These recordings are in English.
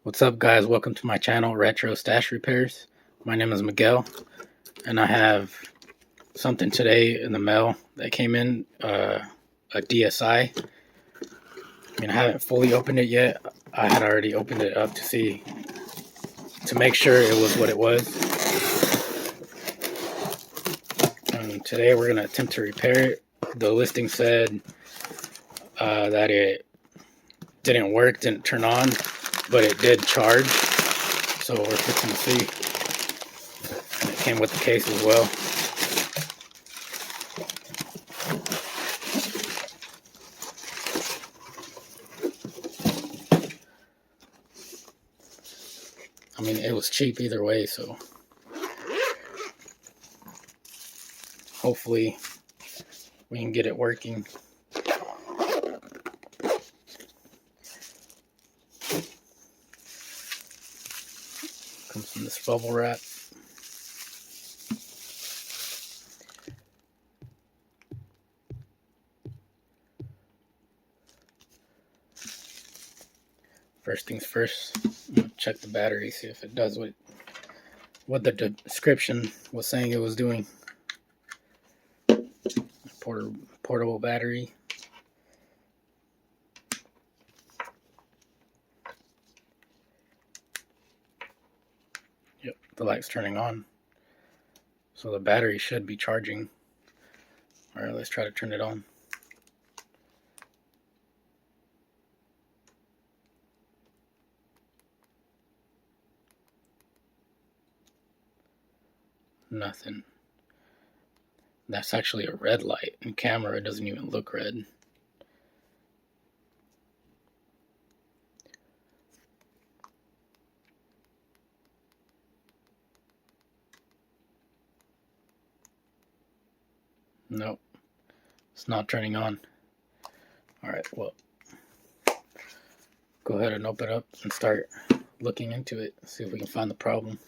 What's up, guys? Welcome to my channel, Retro Stash Repairs. My name is Miguel, and I have something today in the mail that came in, a DSI. I haven't fully opened it yet. I had already opened it up to make sure it was what it was. And today we're going to attempt to repair it. The listing said that it didn't work, didn't turn on, but it did charge. So we're fixing to see. And it came with the case as well. It was cheap either way, so hopefully we can get it working. Comes in this bubble wrap. First things first, I'm gonna check the battery, see if it does what the description was saying it was doing. Portable battery. Yep, the light's turning on. So the battery should be charging. Alright, let's try to turn it on. Nothing. That's actually a red light. In camera, it doesn't even look red. Nope. It's not turning on. Alright, well, go ahead and open it up and start looking into it. See if we can find the problem.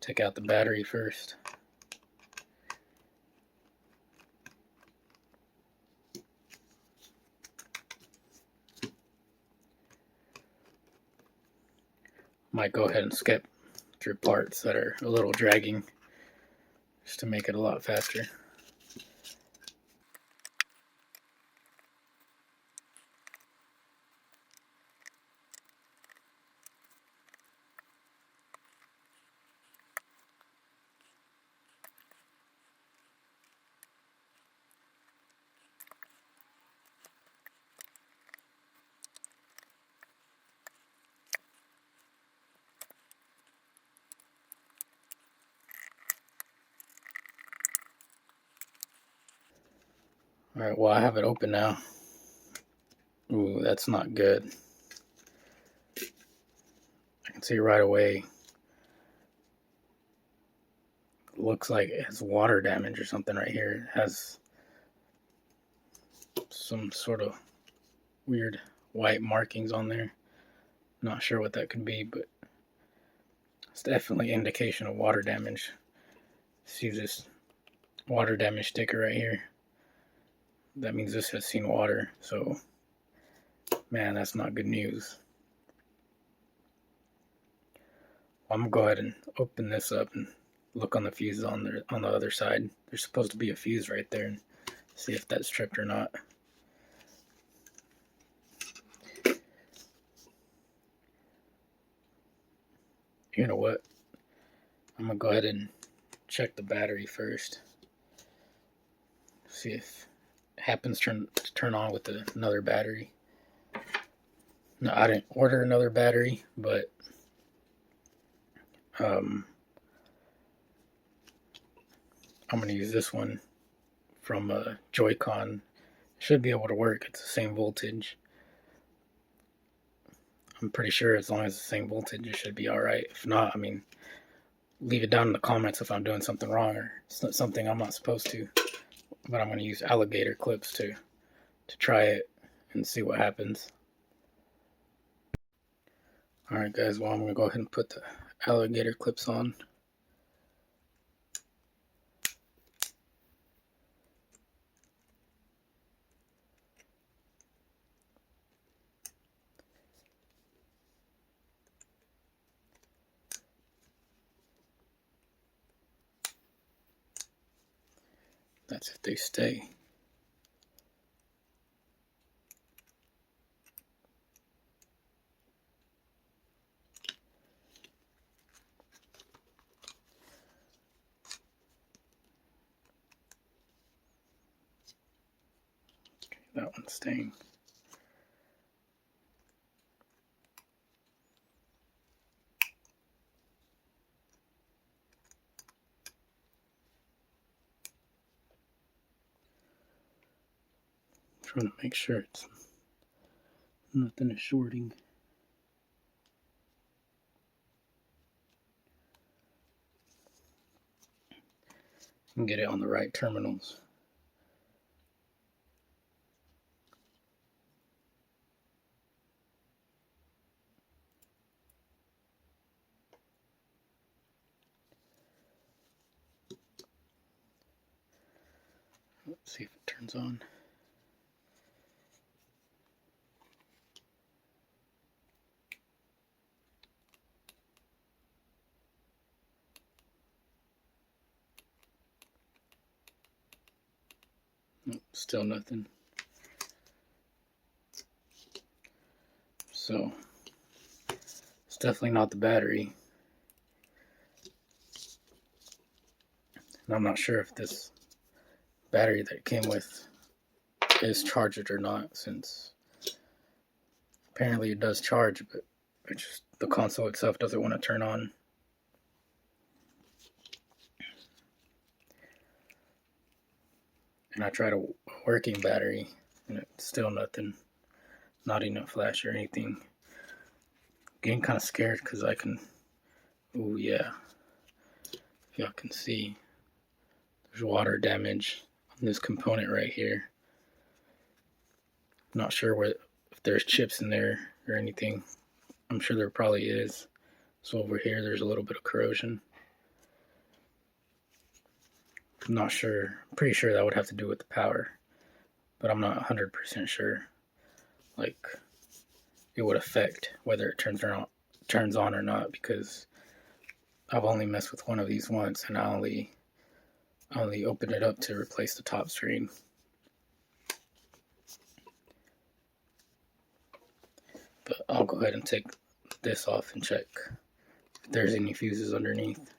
Take out the battery first. Might go ahead and skip through parts that are a little dragging just to make it a lot faster. Alright, well, I have it open now. Ooh, that's not good. I can see right away. It looks like it has water damage or something right here. It has some sort of weird white markings on there. Not sure what that could be, but it's definitely an indication of water damage. See this water damage sticker right here? That means this has seen water, so man, that's not good news. I'm gonna go ahead and open this up and look on the fuses on the other side. There's supposed to be a fuse right there, and see if that's tripped or not. You know what? I'm gonna go ahead and check the battery first. See if it happens to turn on with another battery. No, I didn't order another battery, but I'm gonna use this one from Joy-Con. Should be able to work. It's the same voltage. I'm pretty sure as long as it's the same voltage, it should be alright. If not, leave it down in the comments if I'm doing something wrong or something I'm not supposed to. But I'm going to use alligator clips to try it and see what happens. Alright guys, well, I'm going to go ahead and put the alligator clips on. That's if they stay. Okay, that one's staying. Trying to make sure it's nothing is shorting. And get it on the right terminals. Let's see if it turns on. Nope, still nothing. So it's definitely not the battery. And I'm not sure if this battery that it came with is charged or not, since apparently it does charge, but it just, the console itself doesn't want to turn on. And I tried a working battery, and it's still nothing. Not enough flash or anything. Getting kind of scared because I can. Oh yeah, if y'all can see, there's water damage on this component right here. Not sure if there's chips in there or anything. I'm sure there probably is. So over here, there's a little bit of corrosion. I'm not sure. I'm pretty sure that would have to do with the power, but I'm not 100% sure. Like, it would affect whether it turns on or not, because I've only messed with one of these once, and I only opened it up to replace the top screen. But I'll go ahead and take this off and check if there's any fuses underneath,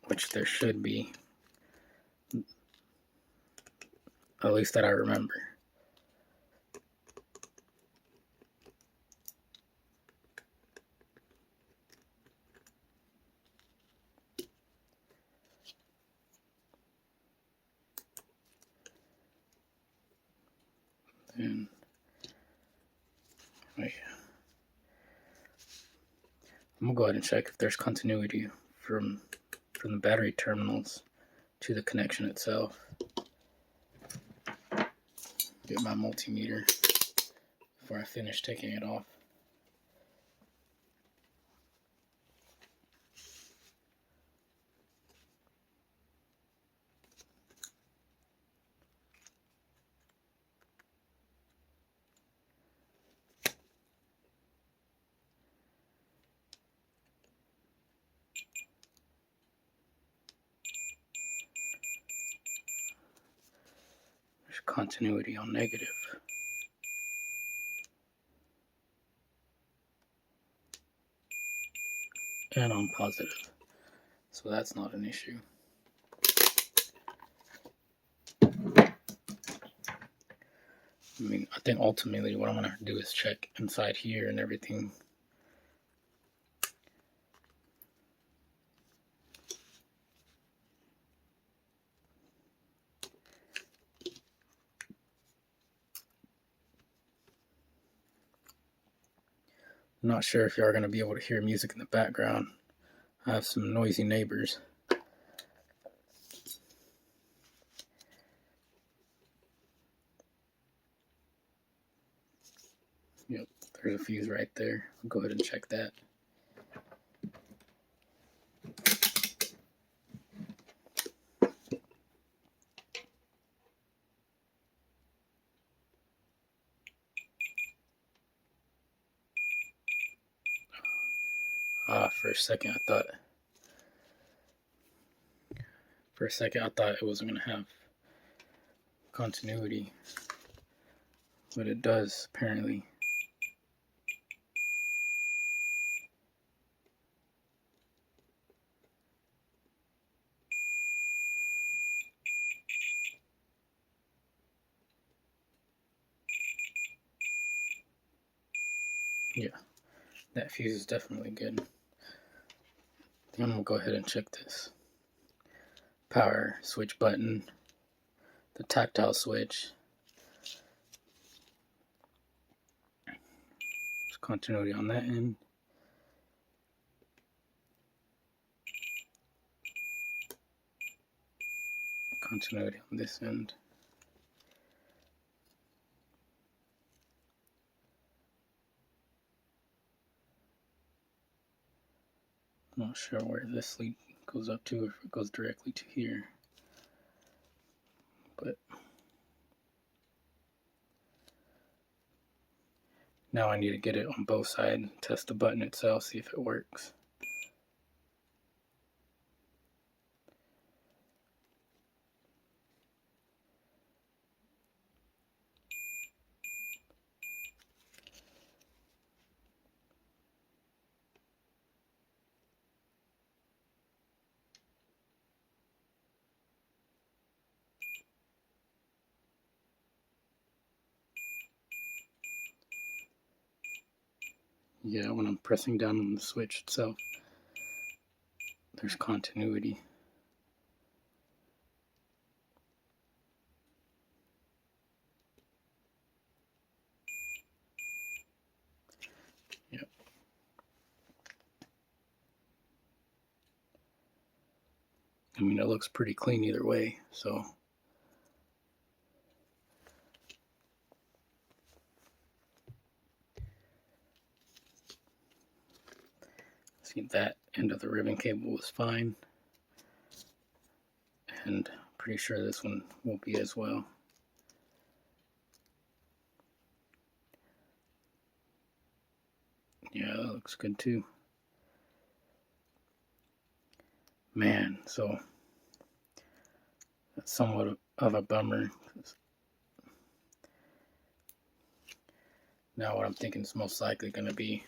which there should be, at least that I remember. And I'm gonna go ahead and check if there's continuity from the battery terminals to the connection itself. Get my multimeter before I finish taking it off. There's continuity on negative. And on positive. So that's not an issue. I mean, I think ultimately what I'm going to do is check inside here and everything. I'm not sure if you are going to be able to hear music in the background. I have some noisy neighbors. Yep, there's a fuse right there. I'll go ahead and check that. For a second I thought For a second, I thought it wasn't going to have continuity, but it does apparently. Yeah, that fuse is definitely good. I'm going to go ahead and check this. Power switch button, the tactile switch. There's continuity on that end. Continuity on this end. I'm not sure where this lead goes up to, or if it goes directly to here. But now I need to get it on both sides, test the button itself, see if it works. Yeah, when I'm pressing down on the switch itself, there's continuity. Yep. I mean, it looks pretty clean either way, so. See, that end of the ribbon cable was fine. And pretty sure this one will be as well. Yeah, that looks good too. Man, so that's somewhat of a bummer. Now what I'm thinking is most likely going to be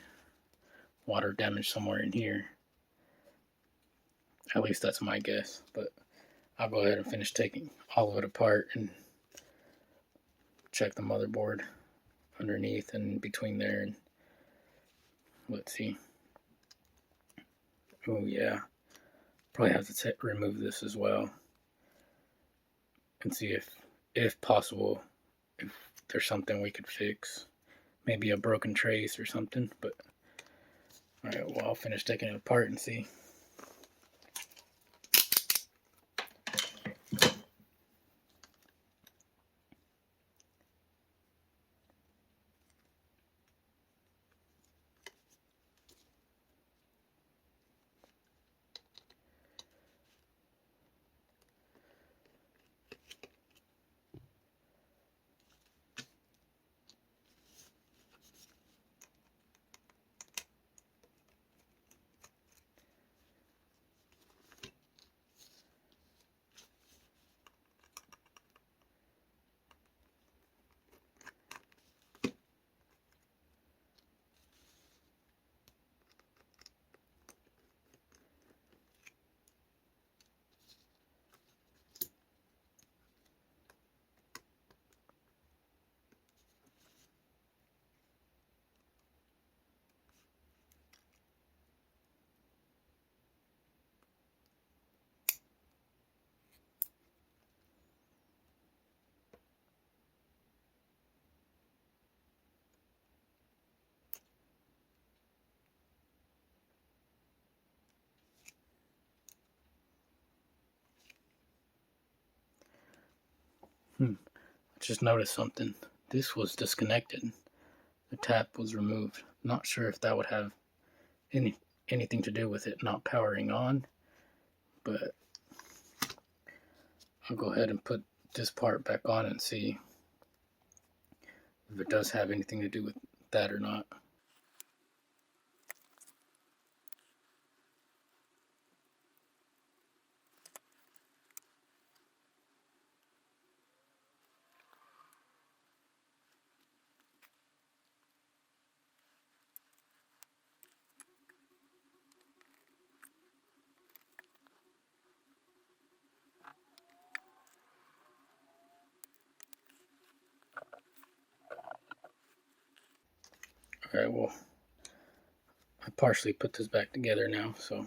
water damage somewhere in here. At least that's my guess, but I'll go ahead and finish taking all of it apart and check the motherboard underneath and between there, and let's see. Oh yeah, probably have to remove this as well and see if possible, if there's something we could fix, maybe a broken trace or something. But all right, well, I'll finish taking it apart and see. I just noticed something. This was disconnected. The tap was removed. Not sure if that would have anything to do with it not powering on, but I'll go ahead and put this part back on and see if it does have anything to do with that or not. Alright, well, I partially put this back together now, so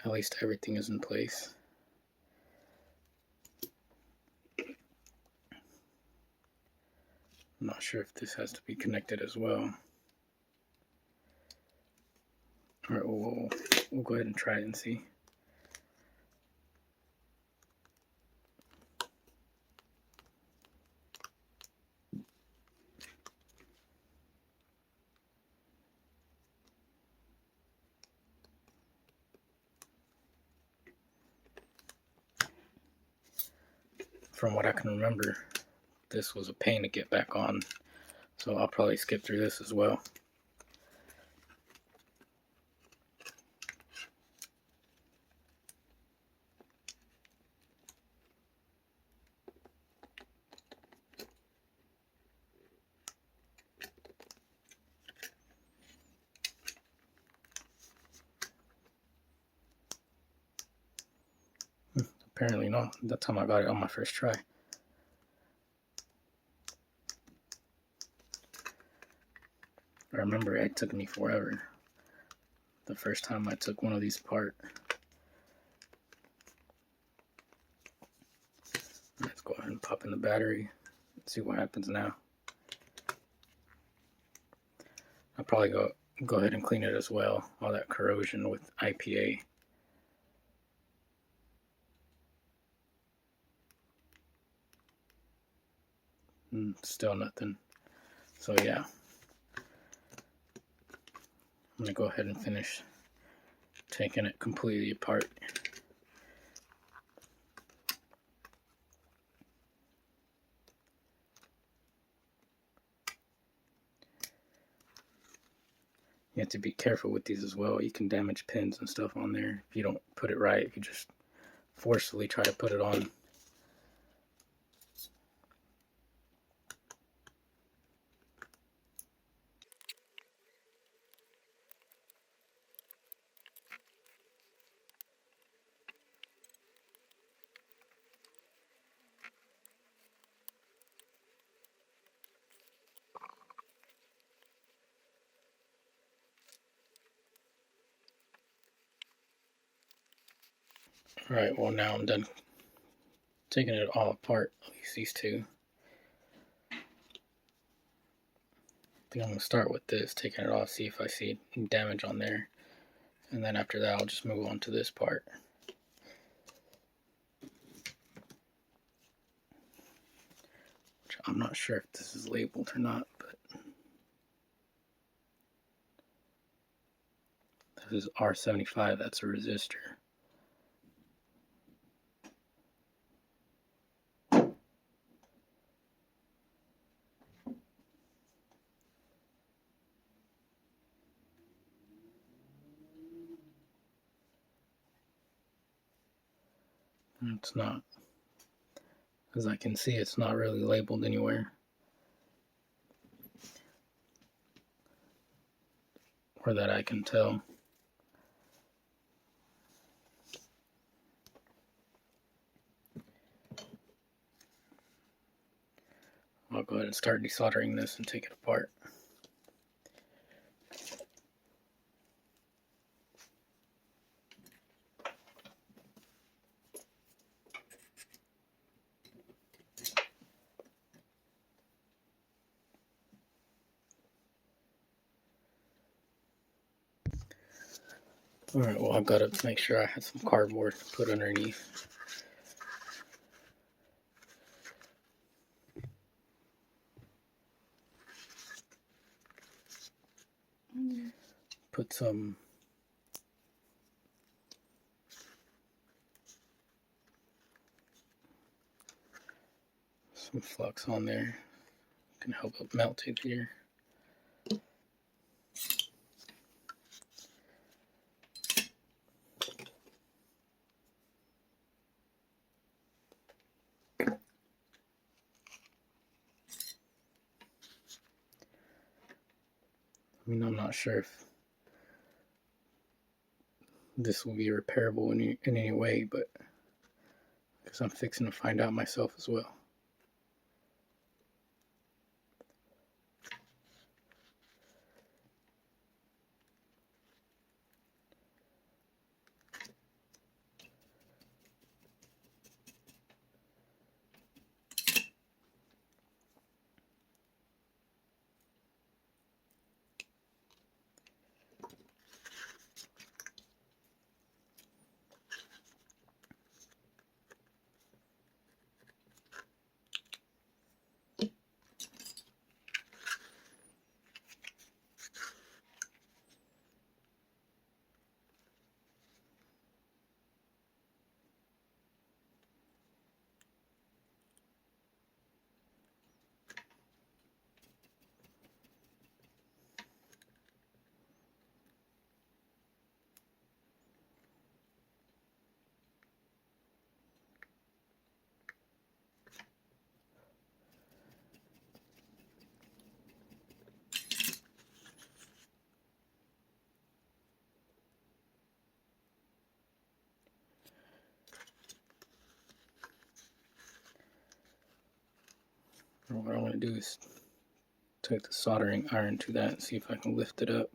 at least everything is in place. I'm not sure if this has to be connected as well. Alright, we'll go ahead and try it and see. From what I can remember, this was a pain to get back on, so I'll probably skip through this as well. Apparently not. That time I got it on my first try. I remember it took me forever the first time I took one of these apart. Let's go ahead and pop in the battery and see what happens now. I'll probably go ahead and clean it as well, all that corrosion with IPA. Still nothing. So yeah, I'm gonna go ahead and finish taking it completely apart. You have to be careful with these as well. You can damage pins and stuff on there if you don't put it right. If you just forcefully try to put it on. Alright, well now I'm done taking it all apart, at least these two. I think I'm going to start with this, taking it off, see if I see any damage on there. And then after that I'll just move on to this part. Which I'm not sure if this is labeled or not, but this is R75, that's a resistor. It's not, as I can see, it's not really labeled anywhere. Or that I can tell. I'll go ahead and start desoldering this and take it apart. Alright, well I've got to make sure I have some cardboard to put underneath. Put some flux on there. Can help it melt it here. I mean, I'm not sure if this will be repairable in any way, but because I'm fixing to find out myself as well. What I'm going to do is take the soldering iron to that and see if I can lift it up.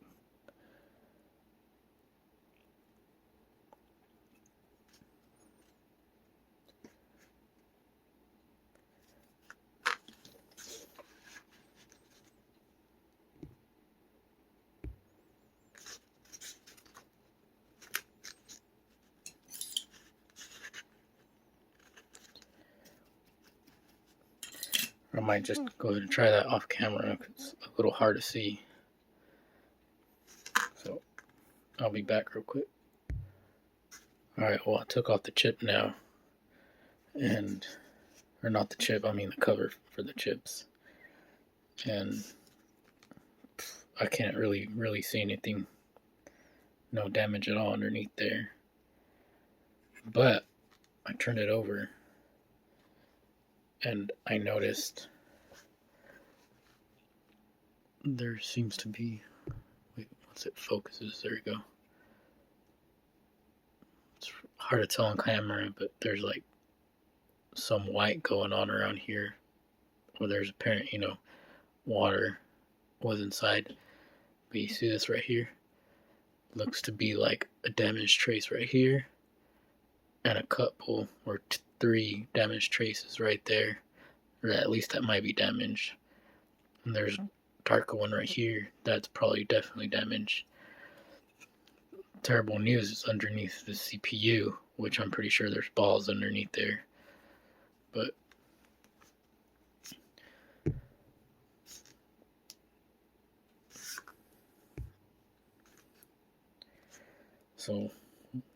Or I might just go ahead and try that off camera because it's a little hard to see. So I'll be back real quick. Alright, well I took off the chip now. Or not the chip, I mean the cover for the chips. And I can't really see anything. No damage at all underneath there. But I turned it over and I noticed there seems to be, wait, once it focuses, there we go. It's hard to tell on camera, but there's like some white going on around here where there's apparent, water was inside. But you see this right here? Looks to be like a damage trace right here and a couple or 3 damage traces right there, or at least that might be damaged. And there's a darker one right here that's probably definitely damaged. Terrible news is underneath the CPU, which I'm pretty sure there's balls underneath there. But so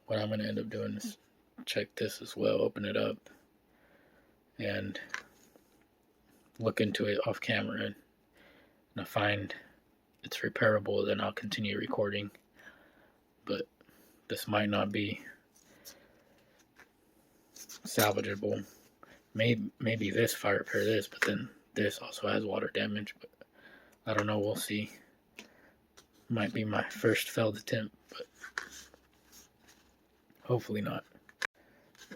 what I'm going to end up doing is check this as well, open it up and look into it off camera, and I find it's repairable, then I'll continue recording. But this might not be salvageable. Maybe this, if I repair this, but then this also has water damage, but I don't know, we'll see. Might be my first failed attempt, but hopefully not.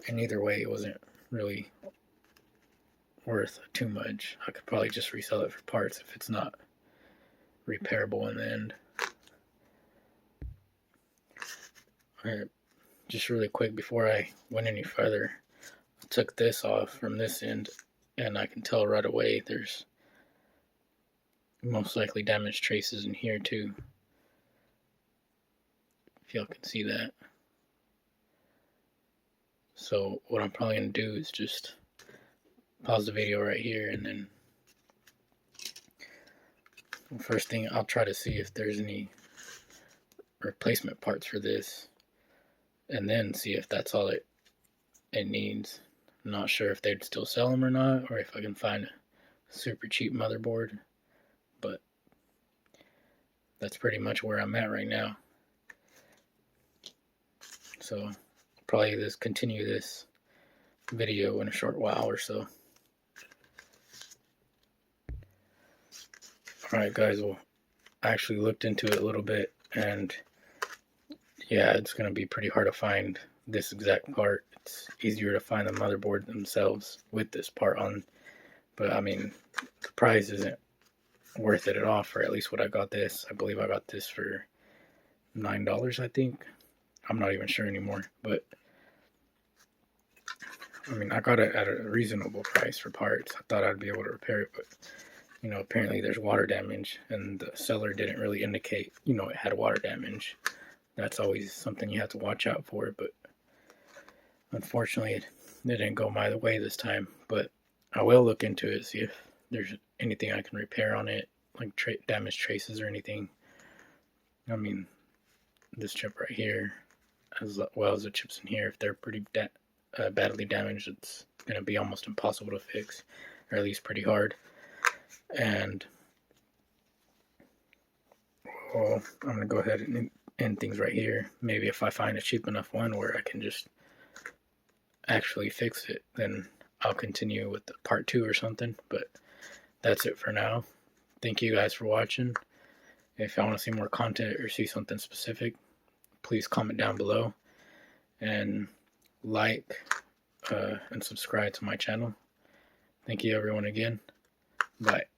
And either way, it wasn't really worth too much. I could probably just resell it for parts if it's not repairable in the end. Alright, just really quick before I went any further, I took this off from this end and I can tell right away there's most likely damage traces in here too, if y'all can see that. So what I'm probably going to do is just pause the video right here, and then first thing I'll try to see if there's any replacement parts for this, and then see if that's all it needs. I'm not sure if they'd still sell them or not, or if I can find a super cheap motherboard, but that's pretty much where I'm at right now. So probably just continue this video in a short while or so. Alright guys, well I actually looked into it a little bit, and yeah, it's going to be pretty hard to find this exact part. It's easier to find the motherboard themselves with this part on, but I mean the price isn't worth it at all for at least what I got this. I believe I got this for $9, I think. I'm not even sure anymore, but I mean I got it at a reasonable price for parts. I thought I'd be able to repair it, but apparently there's water damage, and the seller didn't really indicate, it had water damage. That's always something you have to watch out for, but unfortunately it didn't go my way this time. But I will look into it, see if there's anything I can repair on it, like damage traces or anything. I mean, this chip right here, as well as the chips in here, if they're pretty badly damaged, it's going to be almost impossible to fix, or at least pretty hard. And well, I'm going to go ahead and end things right here. Maybe if I find a cheap enough one where I can just actually fix it, then I'll continue with the part 2 or something. But that's it for now. Thank you guys for watching. If y'all want to see more content or see something specific, please comment down below, and like and subscribe to my channel. Thank you everyone again. Bye.